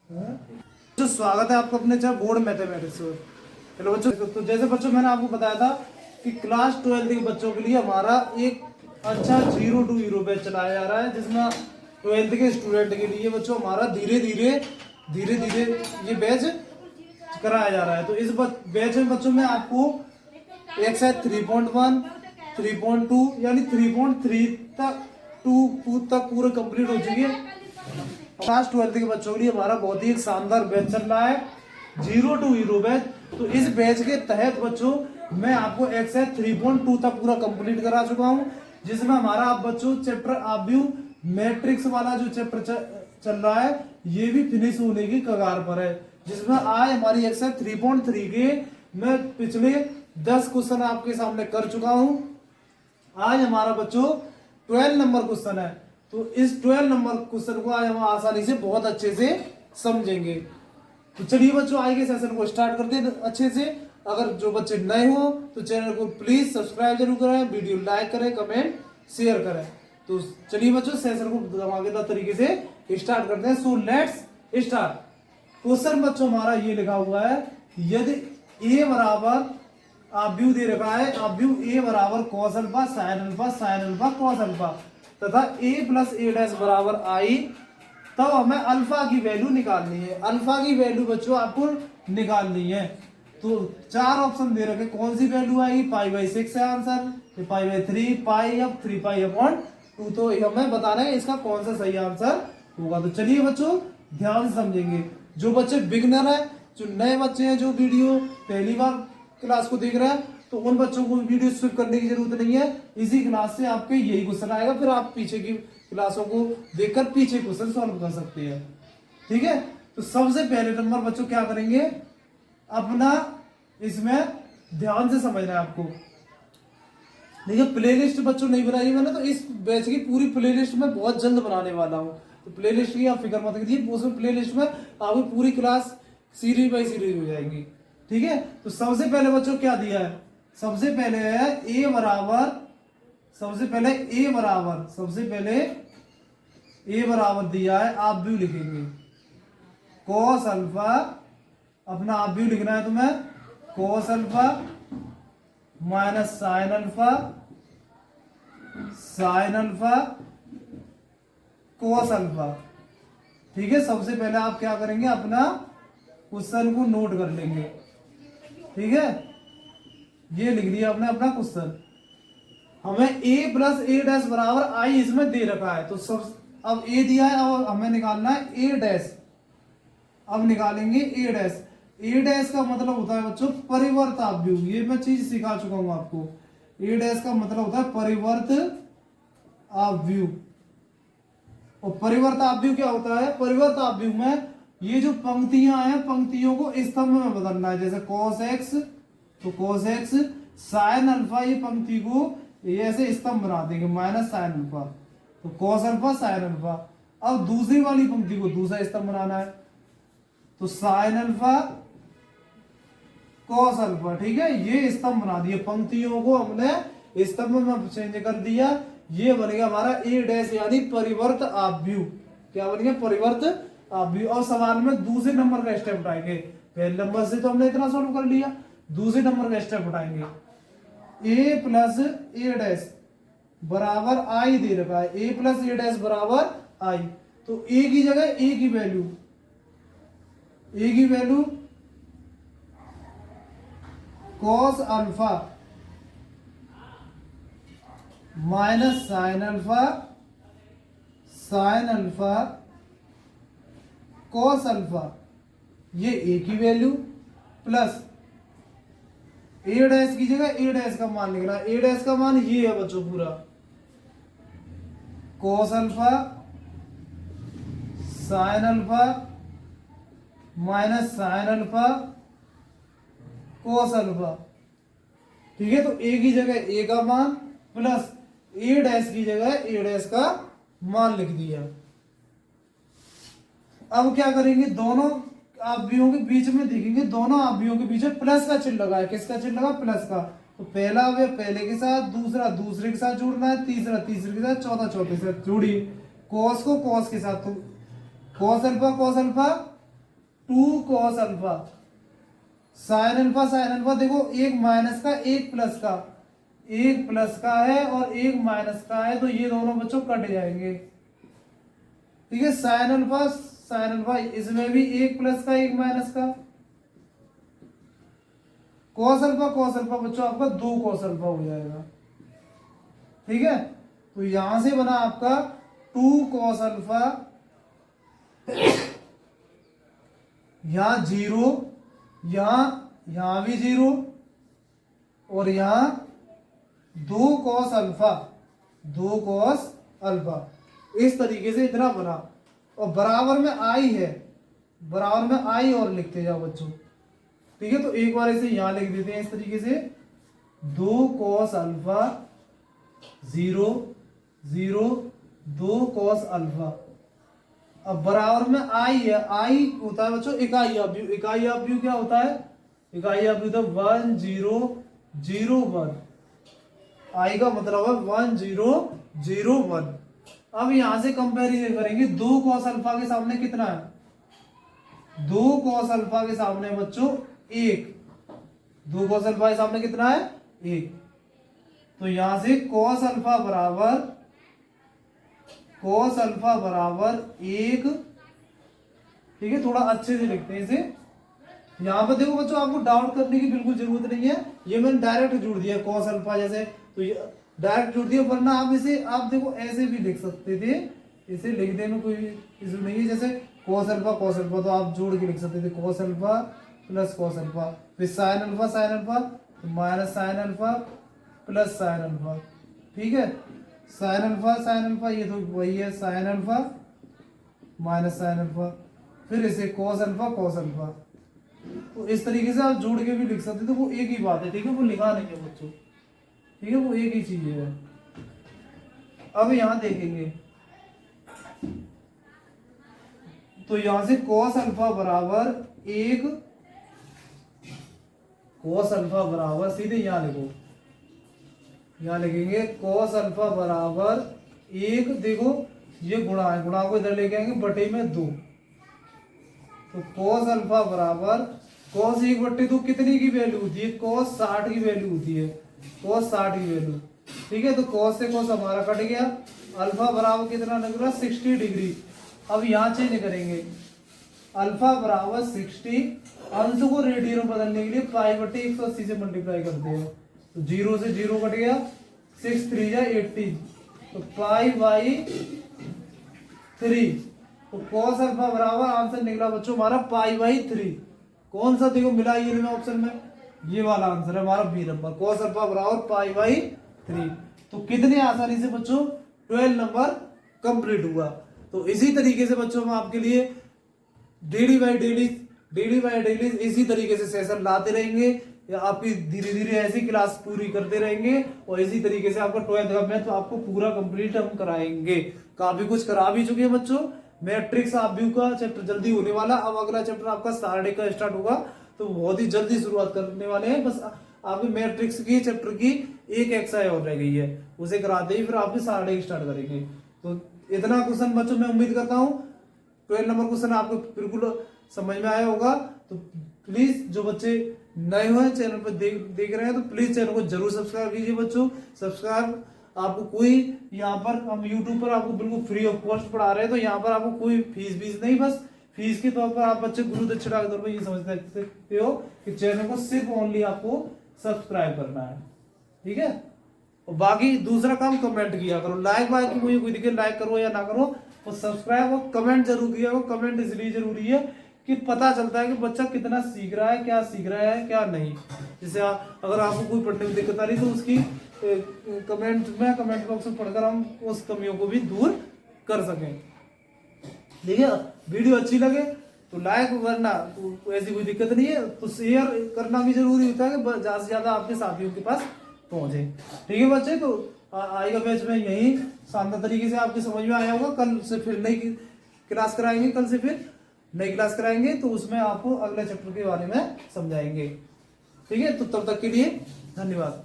जो स्वागत है आपको अपने चाहे बोर्ड मैथमेटिक्स में। हेलो बच्चों, तो जैसे बच्चों मैंने आपको बताया था कि क्लास 12 के बच्चों के लिए हमारा एक अच्छा 0 to हीरो बैच चलाया जा रहा है, जिसमें 12th के स्टूडेंट के लिए बच्चों हमारा धीरे धीरे ये बैच कराया जा रहा है। तो इस बैच में बच्चों में आपको एक्सरसाइज 3.1, 3.2 यानी 3.3 तक पूरा कंप्लीट हो चुकी है। क्लास 12 के बच्चों के लिए हमारा बहुत ही एक शानदार बैच चल रहा है, 0 to हीरो बैच। तो इस बैच के तहत बच्चों मैं आपको एक्सरसाइज 3.2 तक पूरा कंप्लीट करा चुका हूं, जिसमें हमारा आप बच्चों चैप्टर आव्यूह मैट्रिक्स वाला जो चैप्टर चल रहा है ये भी फिनिश होने की कगार पर है, जिसमें आज हमारी एक्सरसाइज 3.3 के मैं पिछले 10 क्वेश्चन आपके सामने कर चुका हूं। आज हमारा बच्चों 12 नंबर क्वेश्चन है। तो इस 12 नंबर क्वेश्चन को आज हम आसानी से बहुत अच्छे से समझेंगे। तो चलिए बच्चों आज के सेशन को स्टार्ट करते हैं अच्छे से। अगर जो बच्चे नए हो तो चैनल को प्लीज सब्सक्राइब जरूर करें, वीडियो लाइक करें, कमेंट शेयर करें। तो चलिए बच्चों सेशन को धमाकेदार तरीके से स्टार्ट करते हैं। So let's start. क्वेश्चन बच्चों हमारा ये लिखा हुआ है, यदि ए बराबर आव्यूह दे रखा है, आव्यूह ए बराबर cos alpha sine alpha cos alpha तथा a प्लस ए डैश बराबर आई, तब हमें अल्फा की वैल्यू निकालनी है। अल्फा की वैल्यू बच्चों आपको निकालनी है। तो चार ऑप्शन दे रखे, कौन सी वैल्यू आएगी? π/6 है आंसर, π/3, पाई अब 3π/2। तो हमें बताना है इसका कौन सा सही आंसर होगा। तो चलिए बच्चों ध्यान से समझेंगे। जो बच्चे बिगनर है, जो नए बच्चे हैं, जो वीडियो पहली बार क्लास को देख रहे हैं, तो उन बच्चों को वीडियो स्किप करने की जरूरत नहीं है। इसी क्लास से आपके यही क्वेश्चन आएगा, फिर आप पीछे की क्लासों को देखकर पीछे क्वेश्चन सॉल्व कर सकते हैं। ठीक है, तो सबसे पहले नंबर बच्चों क्या करेंगे, अपना इसमें ध्यान से समझना है आपको। देखिए प्लेलिस्ट बच्चों नहीं बनाई मैंने, तो इस बैच की पूरी प्लेलिस्ट मैं बहुत जल्द बनाने वाला हूँ। तो प्लेलिस्ट की आप फिक्र मत कीजिए, उसमें प्लेलिस्ट में आपकी पूरी क्लास सीरीज बाई सीरीज हो जाएगी। ठीक है, तो सबसे पहले बच्चों क्या दिया है, सबसे पहले है ए बराबर, सबसे पहले ए बराबर दिया है, आप भी लिखेंगे कॉस अल्फा, अपना आप भी लिखना है तुम्हें, cos alpha minus sine alpha cos alpha. ठीक है, सबसे पहले आप क्या करेंगे, अपना क्वेश्चन को नोट कर लेंगे। ठीक है, ये लिख दिया आपने अपना क्वेश्चन। हमें a प्लस ए डैश बराबर आई इसमें दे रखा है, तो सब अब a दिया है और हमें निकालना है a डैश। अब निकालेंगे a डैश। a डैश का मतलब होता है बच्चों परिवर्त आव्यूह, ये मैं चीज सिखा चुका हूं आपको। a डैश का मतलब होता है परिवर्त आव्यूह। और परिवर्त आव्यूह क्या होता है, परिवर्त आव्यूह में ये जो पंक्तियां हैं, पंक्तियों को स्तंभ में बदलना है। जैसे cos x, तो cos x, साइन अल्फा, ये पंक्ति को ये ऐसे स्तंभ बना देंगे, माइनस साइन अल्फा, तो cos अल्फा साइन अल्फा। अब दूसरी वाली पंक्ति को दूसरा स्तंभ बनाना है, तो साइन अल्फा cos अल्फा। ठीक है, ये स्तंभ बना दिए, पंक्तियों को हमने स्तंभ में चेंज कर दिया। ये बन गया हमारा ए डैश यानी परिवर्त आव्यूह। क्या बन गया, परिवर्त आव्यूह। और सवाल में दूसरे नंबर का स्टेप उठाएंगे, पहले नंबर से तो हमने इतना सॉल्व कर लिया, दूसरे नंबर का स्टेप उठाएंगे। a प्लस ए डैश बराबर आई दे रखा है, a प्लस ए डैश बराबर आई, तो a की जगह a की value cos alpha minus sine alpha cos alpha, ये a की वैल्यू प्लस ए डैश की जगह ए डैश का मान लिखना है। ए डैश का मान ये है बच्चों पूरा, cos alpha sine alpha minus sine alpha cos alpha. ठीक है, तो a की जगह a का मान प्लस ए डैश की जगह ए डैश का मान लिख दिया। अब क्या करेंगे, दोनों आव्यूहों के बीच में देखेंगे, दोनों आव्यूहों के बीच में प्लस का चिन्ह लगा है। किसका चिन्ह लगा, प्लस का। तो पहला अवयव पहले के साथ, दूसरा दूसरे के साथ जोड़ना है, तीसरा तीसरे के साथ, चौथा चौथे के साथ। जोड़िए, कॉस को कॉस के साथ, तो cos alpha 2 cos alpha. Sine alpha देखो, एक माइनस का एक प्लस का, एक प्लस का है और एक माइनस का है, तो ये दोनों बच्चों कट जाएंगे। ठीक है, साइन अल्फा इसमें भी एक प्लस का एक माइनस का। कॉस अल्फा बच्चों आपका 2 कॉस अल्फा हो जाएगा। ठीक है, तो यहां से बना आपका 2 कॉस अल्फा, यहां 0, यहां भी 0 और यहां 2 कॉस अल्फा, 2 कॉस अल्फा। इस तरीके से इतना बना, और बराबर में आई है, बराबर में आई और लिखते जाओ बच्चों। ठीक है, तो एक बार इसे यहां लिख देते हैं इस तरीके से, 2 कॉस अल्फा 0 0 2 कॉस अल्फा। अब बराबर में आई है, आई होता है बच्चों इकाई अवयव। इकाई अवयव क्या होता है? इकाई अवयव तो 1 0 0 1। आई का मतलब है 1 0 0 1। अब यहां से कंपैरिजन करेंगे, 2 कॉस अल्फा के सामने कितना है? 2 कॉस अल्फा के सामने बच्चों 1। 2 कॉस अल्फा के सामने कितना है? 1। तो यहां से कॉस अल्फा बराबर 1। ठीक है, थोड़ा अच्छे से लिखते हैं इसे। यहां पर देखो बच्चों, आपको डाउट करने की बिल्कुल जरूरत नहीं है, ये मैंने डायरेक्ट जोड़ दिया कॉस अल्फा जैसे, तो ये डायरेक्ट जोड़ दिया। वरना आप इसे आप देखो ऐसे भी लिख सकते थे, इसे लिख देने कोई इशू नहीं है। जैसे कॉस अल्फा तो आप जोड़ के लिख सकते थे, cos alpha plus cos alpha, फिर साइन अल्फा तो minus sine alpha plus sine alpha. ठीक है, साइन अल्फा ये तो वही है, sine alpha minus sine alpha, फिर इसे कॉस अल्फा। तो इस तरीके से आप जोड़ के भी लिख सकते, तो वो एक ही बात है। ठीक है, वो लिखा नहीं है बच्चों। ठीक है, वो एक ही चीज है। अब यहां देखेंगे, तो यहां से कॉस अल्फा बराबर 1, कॉस अल्फा बराबर सीधे यहां लिखो, यहां लिखेंगे कॉस अल्फा बराबर 1। देखो ये गुणा है, गुणा को इधर लेके आएंगे, बटे में 2। तो कॉस अल्फा बराबर कॉस 1/2 कितनी की वैल्यू होती है? कॉस 60 की वैल्यू होती है, कॉस 60 की वैल्यू। ठीक है, तो कॉस से कॉस हमारा कट गया, अल्फा बराबर कितना निकला? 60 डिग्री। अब यहां चेंज करेंगे, अल्फा बराबर 60, अंश को रेडियन में बदलने के लिए पाई/180 से मल्टीप्लाई करते हैं, तो 0 से 0 कट गया, 6 3 जा 80, तो पाई/3। तो कॉस अल्फा बराबर आंसर निकला बच्चों हमारा पाई/3। कौन सा देखो मिला ये में ऑप्शन में, ये वाला आंसर है हमारा बी नंबर, कॉस अल्फा बराबर पाई/3। तो कितने आसानी से बच्चों 12 नंबर कंप्लीट हुआ। तो इसी तरीके से बच्चों हम आपके लिए डेली बाय डेली इसी तरीके से सेशन लाते रहेंगे, या आपकी धीरे धीरे ऐसी क्लास पूरी करते रहेंगे, और इसी तरीके से आपका 12th का मैथ आपको पूरा कंप्लीट हम कराएंगे। काफी कुछ करा भी चुके हैं बच्चों। मैट्रिक्स आप व्यू का चैप्टर जल्दी होने वाला, अब अगला चैप्टर आपका सारडे का स्टार्ट होगा, तो बहुत ही जल्दी शुरुआत करने वाले हैं। बस आपकी मैट्रिक्स की चैप्टर की एक एक्सरसाइज और रह गई है, उसे कराते ही फिर आपके सारडे स्टार्ट करेंगे। तो इतना क्वेश्चन बच्चों मैं उम्मीद करता हूँ 12 नंबर क्वेश्चन आपको बिल्कुल समझ में आया होगा। तो प्लीज जो बच्चे नए हुए चैनल पर देख रहे हैं, तो प्लीज चैनल को जरूर सब्सक्राइब कीजिए बच्चों। सब्सक्राइब आपको कोई यहाँ पर हम YouTube पर आपको बिल्कुल फ्री ऑफ कॉस्ट पढ़ा रहे हैं, तो यहाँ पर आपको कोई फीस नहीं, बस फीस के तौर पर आप बच्चे गुरु दक्षिणा के तौर पर ये समझ सकते हो कि चैनल को सिर्फ ओनली आपको सब्सक्राइब करना है। ठीक है, और बाकी दूसरा काम कमेंट किया करो, लाइक वाइक की मुझे कोई दिक्कत, लाइक करो या ना करो, और सब्सक्राइब और कमेंट जरूर किया करो। कमेंट इसलिए जरूरी है कि पता चलता है कि बच्चा कितना सीख रहा है, क्या सीख रहा है क्या नहीं। जैसे अगर आपको कोई पढ़ने में दिक्कत आ रही तो उसकी कमेंट बॉक्स में पढ़कर हम उस कमियों को भी दूर कर सकें। ठीक है, वीडियो अच्छी लगे तो लाइक, वरना तो ऐसी कोई दिक्कत नहीं है तो शेयर करना भी जरूरी होता है कि ज्यादा से ज्यादा आपके साथियों के पास पहुंचे। ठीक है बच्चे, तो आएगा बैच में यही शानदार तरीके से आपके समझ में आया होगा। कल से फिर नई क्लास कराएंगे, कल से फिर नई क्लास कराएंगे, तो उसमें आपको अगले चैप्टर के बारे में समझाएंगे। ठीक है, तो तब तक के लिए धन्यवाद।